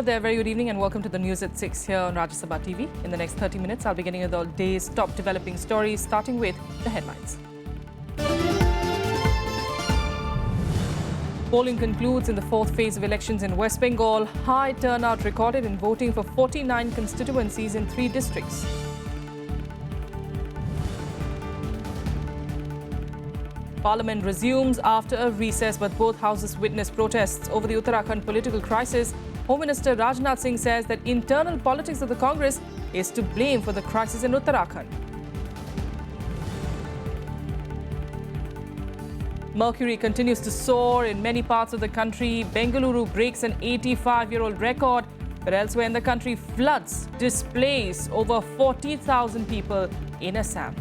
Hello there, very good evening and welcome to the news at 6 here on Rajya Sabha TV. In the next 30 minutes, I'll be getting you the day's top developing stories, starting with the headlines. Polling concludes in the fourth phase of elections in West Bengal. High turnout recorded in voting for 49 constituencies in 3 districts. Parliament resumes after a recess, but both houses witness protests over the Uttarakhand political crisis. Home Minister Rajnath Singh says that internal politics of the Congress is to blame for the crisis in Uttarakhand. Mercury continues to soar in many parts of the country. Bengaluru breaks an 85-year-old record, but elsewhere in the country, floods displace over 40,000 people in Assam.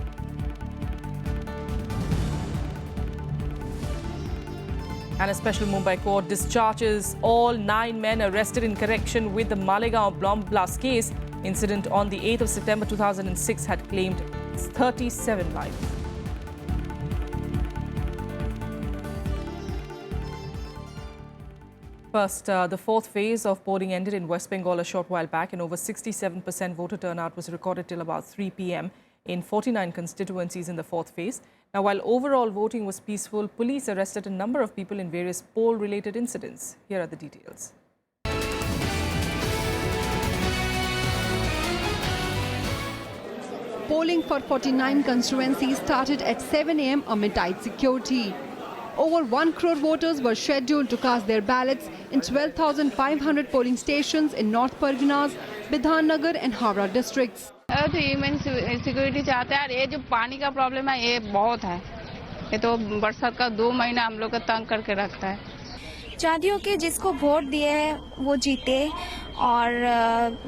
And a special Mumbai court discharges all 9 men arrested in connection with the Malegaon bomb blast case. Incident on the 8th of September 2006 had claimed 37 lives. First, the fourth phase of polling ended in West Bengal a short while back, and over 67% voter turnout was recorded till about 3 p.m. in 49 constituencies in the fourth phase. Now, while overall voting was peaceful, police arrested a number of people in various poll-related incidents. Here are the details. Polling for 49 constituencies started at 7 a.m. amid tight security. Over 1 crore voters were scheduled to cast their ballots in 12,500 polling stations in North Parganas, Bidhannagar and Howrah districts. Security चाहते हैं ये जो पानी का problem है ये बहुत है ये तो बरसात का 2 महीना हम लोग को तंग करके रखता है चाहती हूँ कि जिसको वोट दिए है वो जीते और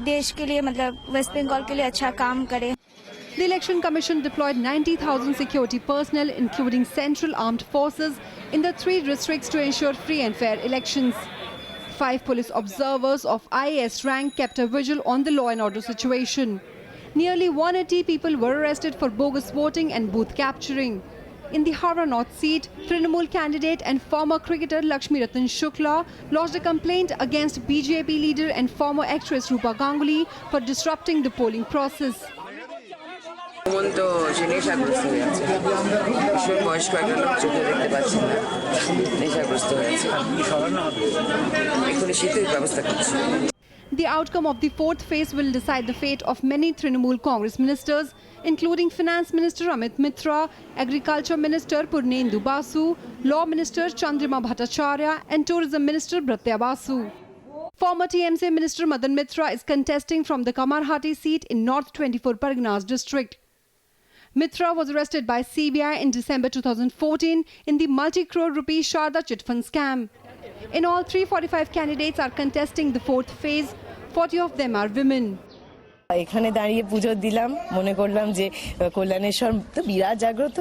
देश के लिए मतलब वेस्ट बंगाल के लिए अच्छा काम करे. The Election Commission deployed 90,000 security personnel, including Central Armed Forces, in the 3 districts to ensure free and fair elections. 5 police observers of IAS rank kept a vigil on the law and order situation. Nearly 180 people were arrested for bogus voting and booth capturing. In the Howrah North seat, Trinamool candidate and former cricketer Lakshmi Ratan Shukla lodged a complaint against BJP leader and former actress Rupa Ganguly for disrupting the polling process. The outcome of the fourth phase will decide the fate of many Trinamool Congress ministers, including Finance Minister Amit Mitra, Agriculture Minister Purnendu Basu, Law Minister Chandrima Bhattacharya and Tourism Minister Bratya Basu. Former TMC Minister Madan Mitra is contesting from the Kamarhati seat in North 24 Parganas district. Mitra was arrested by CBI in December 2014 in the multi-crore rupee Sharda chit fund scam. In all, 345 candidates are contesting the fourth phase. 40 of them are women. এখানে দাঁড়িয়ে পুজো দিলাম মনে করলাম যে কল্যাণেশ্বর তো বিরাট জাগ্রত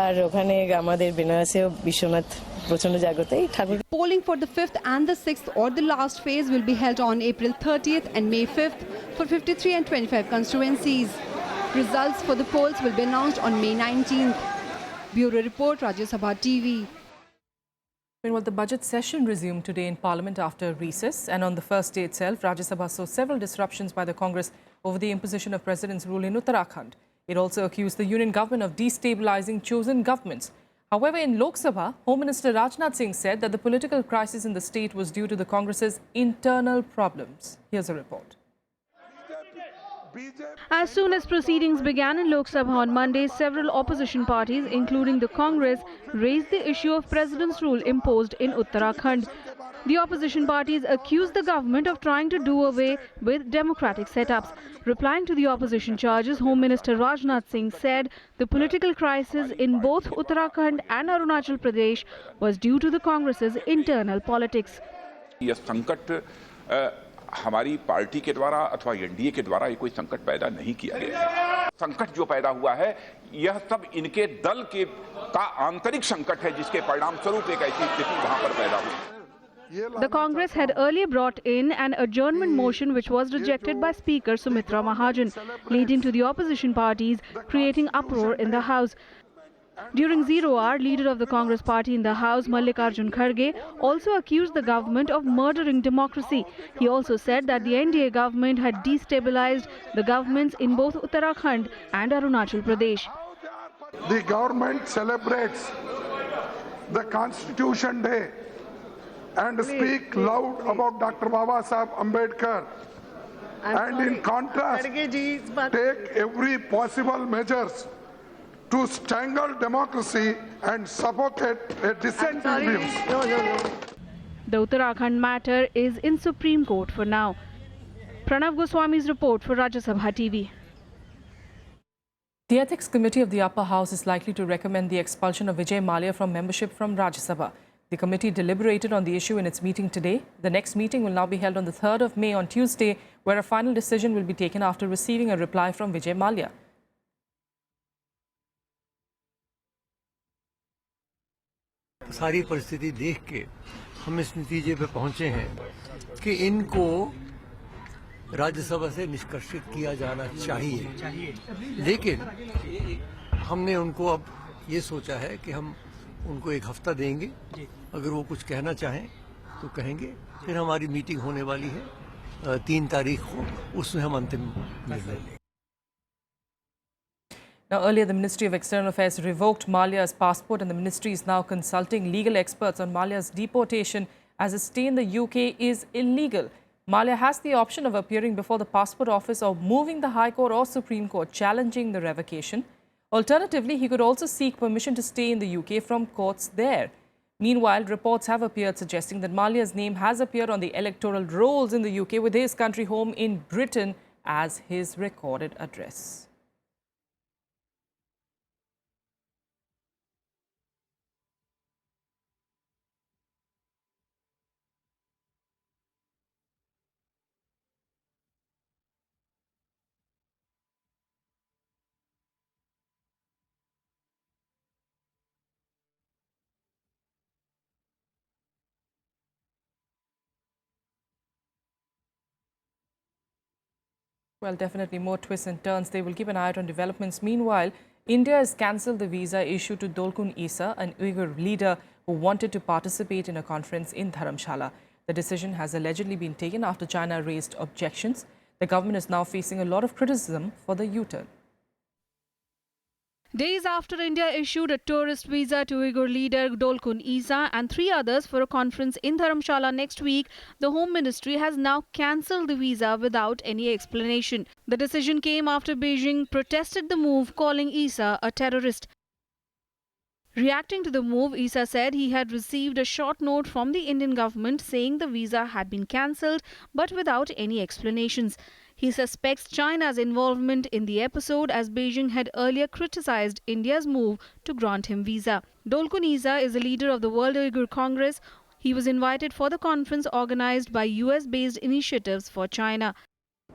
আর ওখানে আমাদের বেনারসেও বিশ্বনাথ প্রচন্ড জাগ্রত এই ঠাকুর. Polling for the 5th and the 6th or the last phase will be held on April 30th and May 5th for 53 and 25 constituencies. Results for the polls will be announced on May 19th. Bureau Report, Rajya Sabha TV. Meanwhile, the budget session resumed today in Parliament after recess, and on the first day itself, Rajya Sabha saw several disruptions by the Congress over the imposition of President's rule in Uttarakhand. It also accused the union government of destabilizing chosen governments. However, in Lok Sabha, Home Minister Rajnath Singh said that the political crisis in the state was due to the Congress's internal problems. Here's a report. As soon as proceedings began in Lok Sabha on Monday, several opposition parties, including the Congress, raised the issue of President's rule imposed in Uttarakhand. The opposition parties accused the government of trying to do away with democratic setups. Replying to the opposition charges, Home Minister Rajnath Singh said the political crisis in both Uttarakhand and Arunachal Pradesh was due to the Congress's internal politics. हमारी party के द्वारा अथवा NDA के द्वारा ये कोई संकट पैदा नहीं किया गया है. संकट जो पैदा हुआ है यह सब इनके दल के का आंतरिक संकट है जिसके परिणाम स्वरूप एक ऐसी स्थिति वहां पर पैदा हुई. The Congress had earlier brought in an adjournment motion which was rejected by Speaker Sumitra Mahajan, leading to the opposition parties creating uproar in the House. During zero hour, leader of the Congress party in the House, Mallikarjun Kharge, also accused the government of murdering democracy. He also said that the NDA government had destabilized the governments in both Uttarakhand and Arunachal Pradesh. The government celebrates the Constitution Day and speak loud about Dr. Baba Saheb Ambedkar, and in contrast take every possible measures to strangle democracy and suffocate dissenting views. The Uttarakhand matter is in Supreme Court for now. Pranav Goswami's report for Rajya Sabha TV. The Ethics Committee of the Upper House is likely to recommend the expulsion of Vijay Mallya from membership from Rajya Sabha. The committee deliberated on the issue in its meeting today. The next meeting will now be held on the 3rd of May on Tuesday, where a final decision will be taken after receiving a reply from Vijay Mallya. सारी परिस्थिति देख के हम इस नतीजे पे पहुंचे हैं कि इनको राज्यसभा से निष्कासित किया जाना चाहिए, लेकिन हमने उनको अब ये सोचा है कि हम उनको एक हफ्ता देंगे, अगर वो कुछ कहना चाहें तो कहेंगे, फिर हमारी मीटिंग होने वाली है 3 तारीख को, उसमें हम अंतिम निर्णय लेंगे। Now, earlier, the Ministry of External Affairs revoked Mallya's passport, and the ministry is now consulting legal experts on Mallya's deportation, as his stay in the UK is illegal. Mallya has the option of appearing before the Passport Office or moving the High Court or Supreme Court, challenging the revocation. Alternatively, he could also seek permission to stay in the UK from courts there. Meanwhile, reports have appeared suggesting that Mallya's name has appeared on the electoral rolls in the UK, with his country home in Britain as his recorded address. Well, definitely more twists and turns. They will keep an eye out on developments. Meanwhile, India has cancelled the visa issued to Dolkun Isa, an Uyghur leader who wanted to participate in a conference in Dharamshala. The decision has allegedly been taken after China raised objections. The government is now facing a lot of criticism for the U-turn. Days after India issued a tourist visa to Uyghur leader Dolkun Isa and 3 others for a conference in Dharamshala next week, the Home Ministry has now cancelled the visa without any explanation. The decision came after Beijing protested the move, calling Isa a terrorist. Reacting to the move, Isa said he had received a short note from the Indian government saying the visa had been cancelled, but without any explanations. He suspects China's involvement in the episode, as Beijing had earlier criticized India's move to grant him visa. Dolkun Isa is a leader of the World Uyghur Congress. He was invited for the conference organized by US-based Initiatives for China.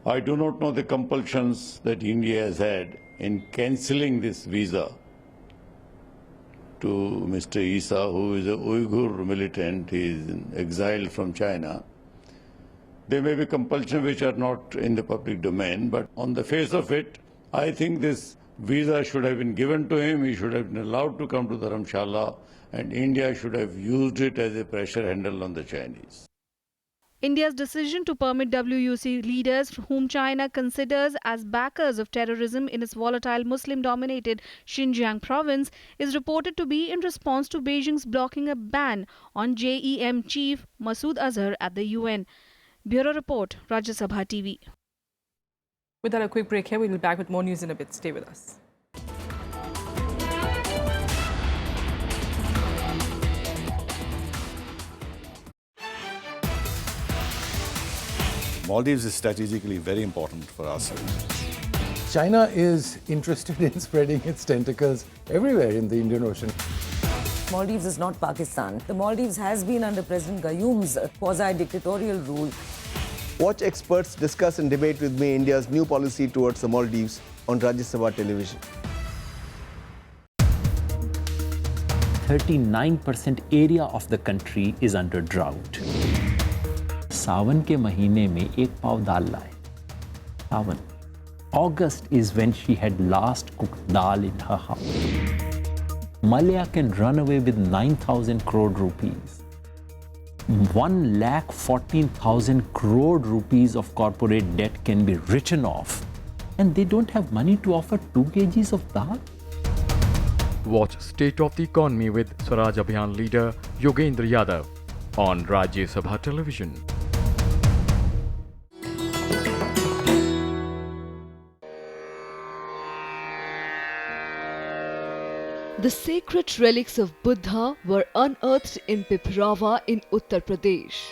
I do not know the compulsions that India has had in cancelling this visa to Mr. Isa, who is a Uyghur militant. He is exiled from China. There may be compulsions which are not in the public domain, but on the face of it, I think this visa should have been given to him. He should have been allowed to come to Dharamshala, and India should have used it as a pressure handle on the Chinese. India's decision to permit WUC leaders whom China considers as backers of terrorism in its volatile Muslim-dominated Xinjiang province is reported to be in response to Beijing's blocking a ban on JEM chief Masood Azhar at the UN. Bureau Report, Rajya Sabha TV. Without a quick break here, we'll be back with more news in a bit. Stay with us. Maldives is strategically very important for us. China is interested in spreading its tentacles everywhere in the Indian Ocean. Maldives is not Pakistan. The Maldives has been under President Gayoom's quasi-dictatorial rule. Watch experts discuss and debate with me India's new policy towards the Maldives on Rajya Sabha television. 39% area of the country is under drought. सावन के महीने में एक पाव दाल लाए. सावन. August is when she had last cooked dal in her house. Malaya can run away with 9,000 crore rupees. 1,14,000 crore rupees of corporate debt can be written off, and they don't have money to offer 2 kgs of dal. Watch State of the Economy with Swaraj Abhiyan leader Yogendra Yadav on Rajya Sabha television. The sacred relics of Buddha were unearthed in Piprava in Uttar Pradesh.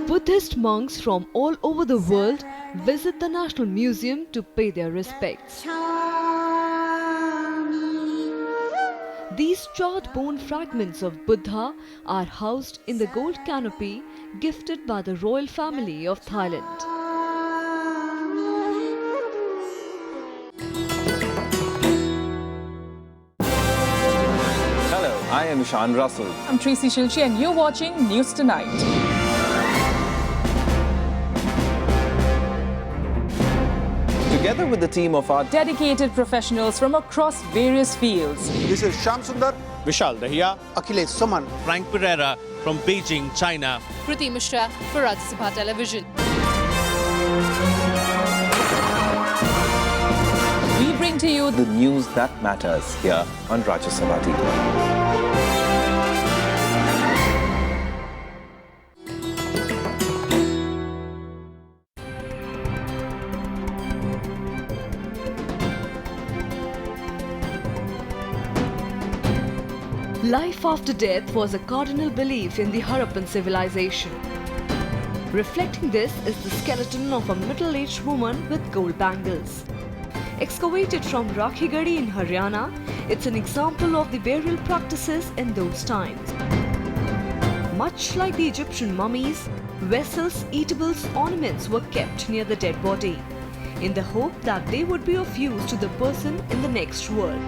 Buddhist monks from all over the world visit the National Museum to pay their respects. These charred bone fragments of Buddha are housed in the gold canopy gifted by the royal family of Thailand. I am Ishan Russell. I'm Tracy Shilchi and you're watching News Tonight. Together with the team of our Dedicated professionals from across various fields. This is Shyam Sundar, Vishal Dahiya, Akhilesh Suman, Frank Pereira from Beijing, China. Kriti Mishra for Rajya Sabha television. We bring to you the news that matters here on Rajya Sabha TV. Life after death was a cardinal belief in the Harappan civilization. Reflecting this is the skeleton of a middle-aged woman with gold bangles. Excavated from Rakhigadi in Haryana, it's an example of the burial practices in those times. Much like the Egyptian mummies, vessels, eatables, ornaments were kept near the dead body, in the hope that they would be of use to the person in the next world.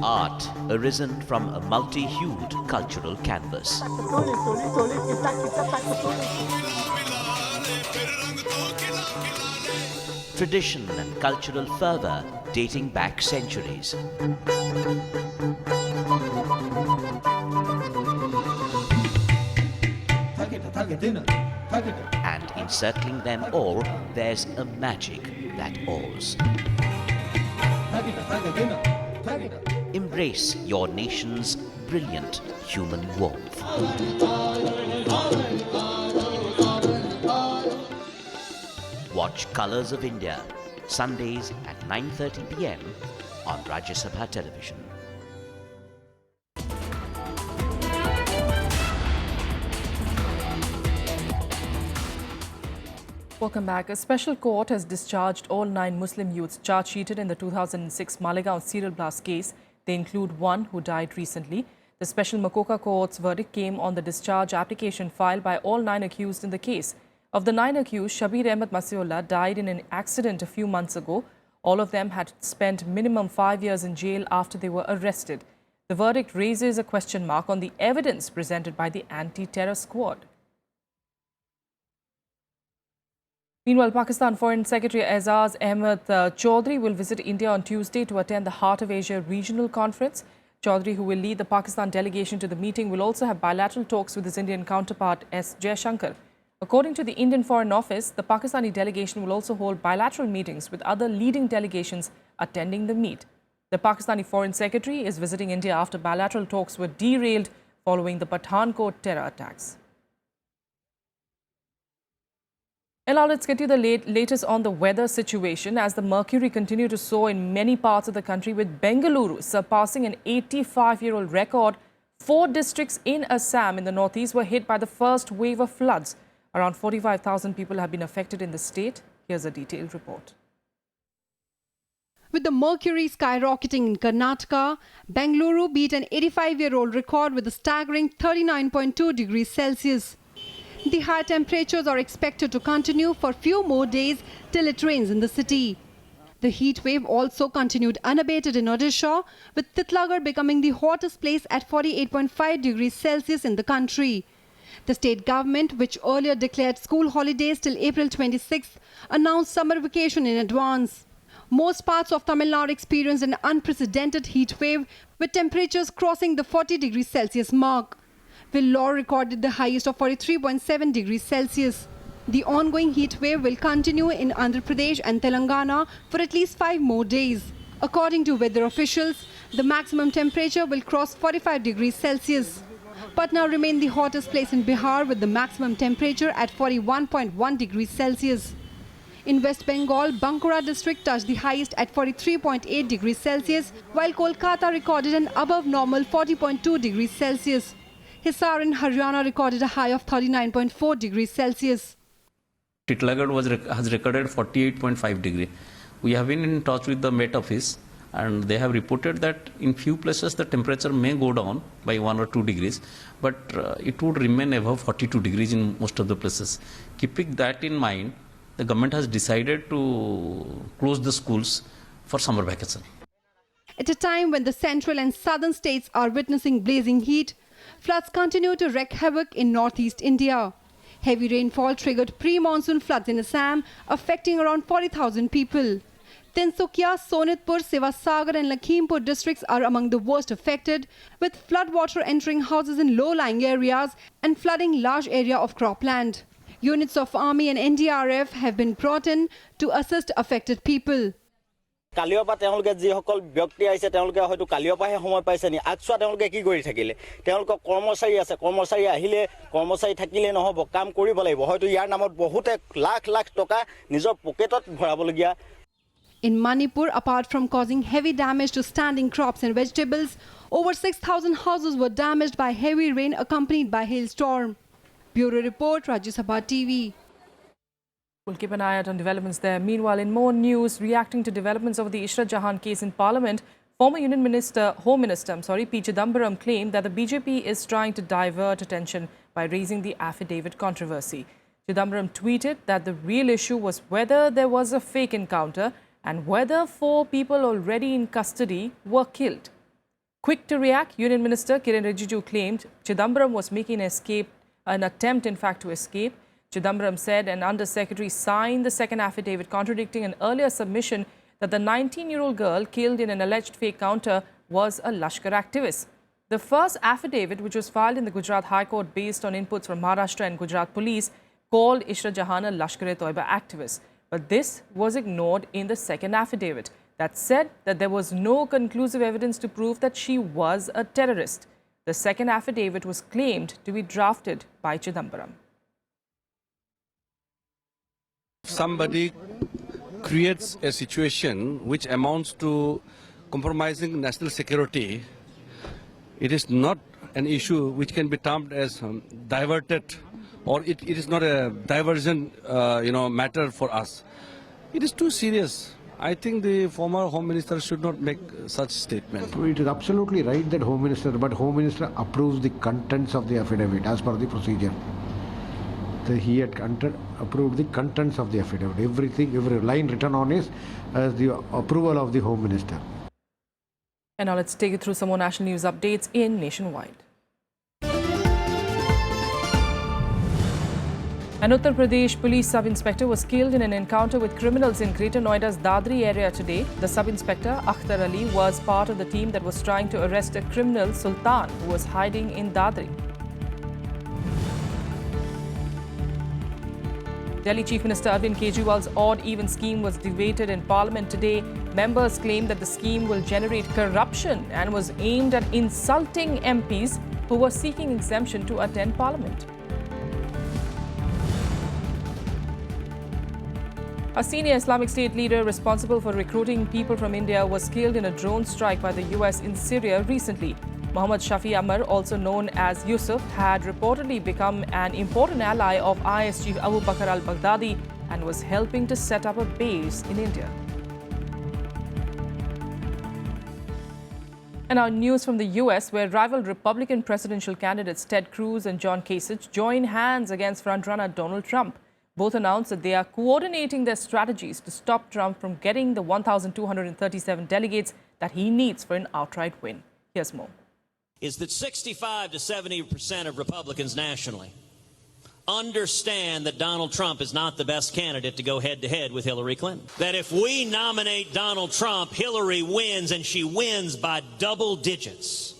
Art arisen from a multi-hued cultural canvas. Tradition and cultural fervour dating back centuries. And encircling them all, there's a magic that awes. Embrace your nation's brilliant human warmth. Watch Colours of India, Sundays at 9:30 p.m. on Rajya Sabha television. Welcome back. A special court has discharged all 9 Muslim youths charge-sheeted in the 2006 Malegaon serial blast case. They include one who died recently. The special Makoka court's verdict came on the discharge application filed by all 9 accused in the case. Of the 9 accused, Shabir Ahmed Masiullah died in an accident a few months ago. All of them had spent minimum 5 years in jail after they were arrested. The verdict raises a question mark on the evidence presented by the anti-terror squad. Meanwhile, Pakistan Foreign Secretary Aizaz Ahmed Chaudhry will visit India on Tuesday to attend the Heart of Asia Regional Conference. Chaudhry, who will lead the Pakistan delegation to the meeting, will also have bilateral talks with his Indian counterpart S. Jaishankar. According to the Indian Foreign Office, the Pakistani delegation will also hold bilateral meetings with other leading delegations attending the meet. The Pakistani Foreign Secretary is visiting India after bilateral talks were derailed following the Pathankot terror attacks. And now let's get you the latest on the weather situation as the mercury continued to soar in many parts of the country, with Bengaluru surpassing an 85-year-old record. 4 districts in Assam in the northeast were hit by the first wave of floods. Around 45,000 people have been affected in the state. Here's a detailed report. With the mercury skyrocketing in Karnataka, Bengaluru beat an 85-year-old record with a staggering 39.2 degrees Celsius. The high temperatures are expected to continue for a few more days till it rains in the city. The heat wave also continued unabated in Odisha, with Titlagarh becoming the hottest place at 48.5 degrees Celsius in the country. The state government, which earlier declared school holidays till April 26th, announced summer vacation in advance. Most parts of Tamil Nadu experienced an unprecedented heat wave with temperatures crossing the 40 degrees Celsius mark. Vellore recorded the highest of 43.7 degrees Celsius. The ongoing heat wave will continue in Andhra Pradesh and Telangana for at least 5 more days. According to weather officials, the maximum temperature will cross 45 degrees Celsius. Patna remained the hottest place in Bihar with the maximum temperature at 41.1 degrees Celsius. In West Bengal, Bankura district touched the highest at 43.8 degrees Celsius, while Kolkata recorded an above normal 40.2 degrees Celsius. Hisar in Haryana recorded a high of 39.4 degrees Celsius. Titlagarh has recorded 48.5 degree. We have been in touch with the Met Office and they have reported that in few places the temperature may go down by 1 or 2 degrees, but it would remain above 42 degrees in most of the places. Keeping that in mind, the government has decided to close the schools for summer vacation. At a time when the central and southern states are witnessing blazing heat, floods continue to wreak havoc in northeast India. Heavy rainfall triggered pre-monsoon floods in Assam, affecting around 40,000 people. Tinsukia, Sonitpur, Sivasagar and Lakhimpur districts are among the worst affected, with floodwater entering houses in low-lying areas and flooding large area of cropland. Units of Army and NDRF have been brought in to assist affected people. কালিৰ পৰা তেওঁলোকে যিসকল ব্যক্তি আহিছে তেওঁলোকে হয়তো কালিৰ পৰাহে সময় পাইছে নি আকচুৱা তেওঁলোকে কি কৰি থাকিলে তেওঁলোকৰ কৰ্মচাৰী আছে কৰ্মচাৰী আহিলে কৰ্মচাৰী থাকিলে নহব কাম কৰিব লাগিব হয়তো ইয়াৰ নামত বহুতে লাখ লাখ টকা নিজৰ পকেটত ভৰাবলগীয়া In Manipur, apart from causing heavy damage to standing crops and vegetables, over 6,000 houses were damaged by heavy rain accompanied by hailstorm. Bureau Report, Rajya Sabha TV. We'll keep an eye out on developments there. Meanwhile, in more news, reacting to developments over the Ishrat Jahan case in Parliament, former Home Minister P. Chidambaram claimed that the BJP is trying to divert attention by raising the affidavit controversy. Chidambaram tweeted that the real issue was whether there was a fake encounter and whether 4 people already in custody were killed. Quick to react, Union Minister Kiren Rijiju claimed Chidambaram was making an attempt to escape. Chidambaram said an undersecretary signed the second affidavit contradicting an earlier submission that the 19-year-old girl killed in an alleged fake counter was a Lashkar activist. The first affidavit, which was filed in the Gujarat High Court based on inputs from Maharashtra and Gujarat police, called Ishrat Jahan a Lashkar-e-Toiba activist. But this was ignored in the second affidavit that said that there was no conclusive evidence to prove that she was a terrorist. The second affidavit was claimed to be drafted by Chidambaram. Somebody creates a situation which amounts to compromising national security, it is not an issue which can be termed as diverted, or it is not a diversion matter for us. It is too serious. I think the former Home Minister should not make such statement. It is absolutely right that Home Minister approves the contents of the affidavit as per the procedure. He had approved the contents of the affidavit. Every line written on is as the approval of the Home Minister. And now let's take you through some more national news updates in Nationwide. An Uttar Pradesh police sub-inspector was killed in an encounter with criminals in Greater Noida's Dadri area today. The sub-inspector, Akhtar Ali, was part of the team that was trying to arrest a criminal, Sultan, who was hiding in Dadri. Delhi Chief Minister Arvind Kejriwal's odd-even scheme was debated in Parliament today. Members claimed that the scheme will generate corruption and was aimed at insulting MPs who were seeking exemption to attend Parliament. A senior Islamic State leader responsible for recruiting people from India was killed in a drone strike by the US in Syria recently. Mohammad Shafi Amar, also known as Yusuf, had reportedly become an important ally of IS chief Abu Bakr al-Baghdadi and was helping to set up a base in India. And our news from the US, where rival Republican presidential candidates Ted Cruz and John Kasich join hands against frontrunner Donald Trump. Both announced that they are coordinating their strategies to stop Trump from getting the 1,237 delegates that he needs for an outright win. Here's more. Is that 65 to 70% of Republicans nationally understand that Donald Trump is not the best candidate to go head-to-head with Hillary Clinton. That if we nominate Donald Trump, Hillary wins, and she wins by double digits.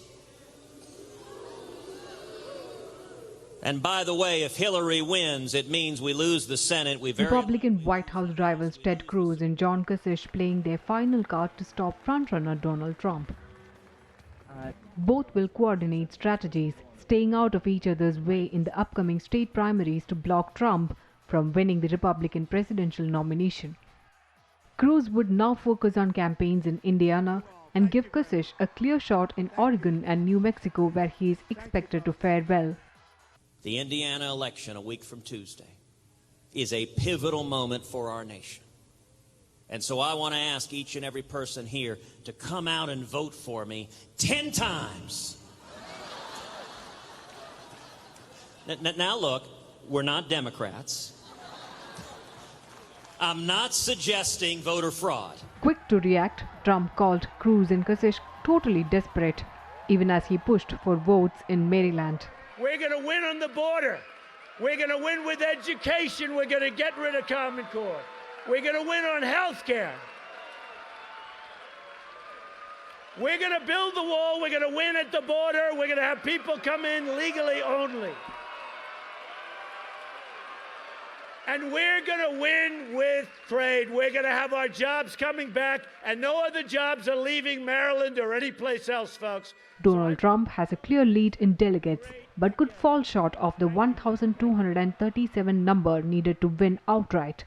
And by the way, if Hillary wins, it means we lose the Senate. Republican White House rivals Ted Cruz and John Kasich playing their final card to stop frontrunner Donald Trump. Both will coordinate strategies, staying out of each other's way in the upcoming state primaries to block Trump from winning the Republican presidential nomination. Cruz would now focus on campaigns in Indiana and give Kasich a clear shot in Oregon and New Mexico, where he is expected to fare well. The Indiana election a week from Tuesday is a pivotal moment for our nation. And so I want to ask each and every person here to come out and vote for me 10 times. Now look, we're not Democrats. I'm not suggesting voter fraud. Quick to react, Trump called Cruz and Kasich totally desperate, even as he pushed for votes in Maryland. We're going to win on the border. We're going to win with education. We're going to get rid of Common Core. We're going to win on health care. We're going to build the wall. We're going to win at the border. We're going to have people come in legally only. And we're going to win with trade. We're going to have our jobs coming back, and no other jobs are leaving Maryland or any place else, folks. Donald Trump has a clear lead in delegates, but could fall short of the 1,237 number needed to win outright.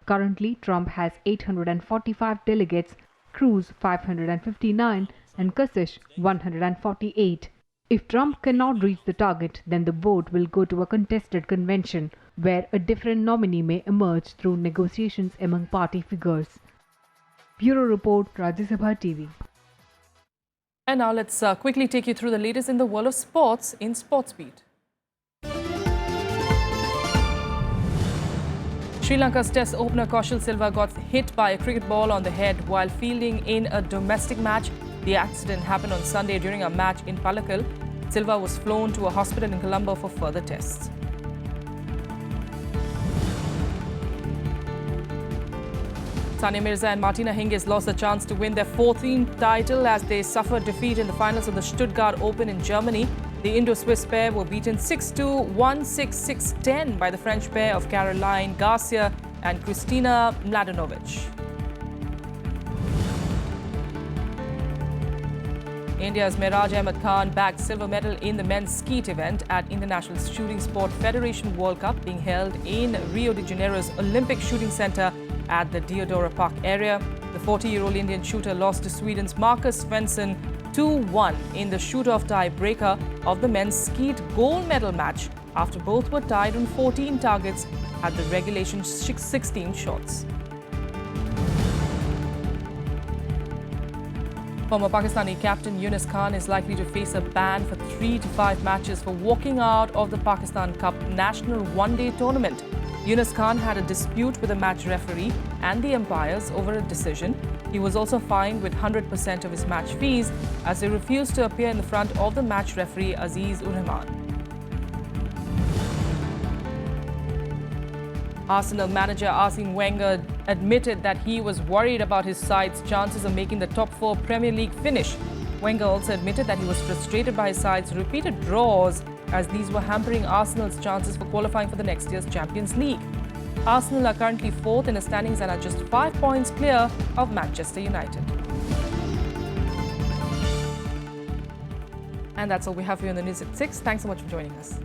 Currently, Trump has 845 delegates, Cruz 559, and Kasich 148. If Trump cannot reach the target, then the vote will go to a contested convention, where a different nominee may emerge through negotiations among party figures. Bureau Report, Rajya Sabha TV. And now let's quickly take you through the latest in the world of sports in SportsBeat. Sri Lanka's Test opener Kaushal Silva got hit by a cricket ball on the head while fielding in a domestic match. The accident happened on Sunday during a match in Palakkal. Silva was flown to a hospital in Colombo for further tests. Sania Mirza and Martina Hingis lost the chance to win their 14th title as they suffered defeat in the finals of the Stuttgart Open in Germany. The Indo-Swiss pair were beaten 6-2, 1-6, 6-10 by the French pair of Caroline Garcia and Kristina Mladenovic. India's Mehraj Ahmed Khan bagged silver medal in the men's skeet event at International Shooting Sport Federation World Cup being held in Rio de Janeiro's Olympic Shooting Centre at the Deodora Park area. The 40-year-old Indian shooter lost to Sweden's Marcus Svensson 2-1 in the shoot-off tie-breaker of the men's skeet gold medal match after both were tied on 14 targets at the regulation 16 shots. Former Pakistani captain Yunus Khan is likely to face a ban for 3 to 5 matches for walking out of the Pakistan Cup National One-Day Tournament. Yunus Khan had a dispute with the match referee and the umpires over a decision. He was also fined with 100% of his match fees as he refused to appear in the front of the match referee Aziz ur Rahman. Arsenal manager Arsene Wenger admitted that he was worried about his side's chances of making the top 4 Premier League finish. Wenger also admitted that he was frustrated by his side's repeated draws as these were hampering Arsenal's chances for qualifying for the next year's Champions League. Arsenal are currently 4th in the standings and are just 5 points clear of Manchester United. And that's all we have for you on the news at 6. Thanks so much for joining us.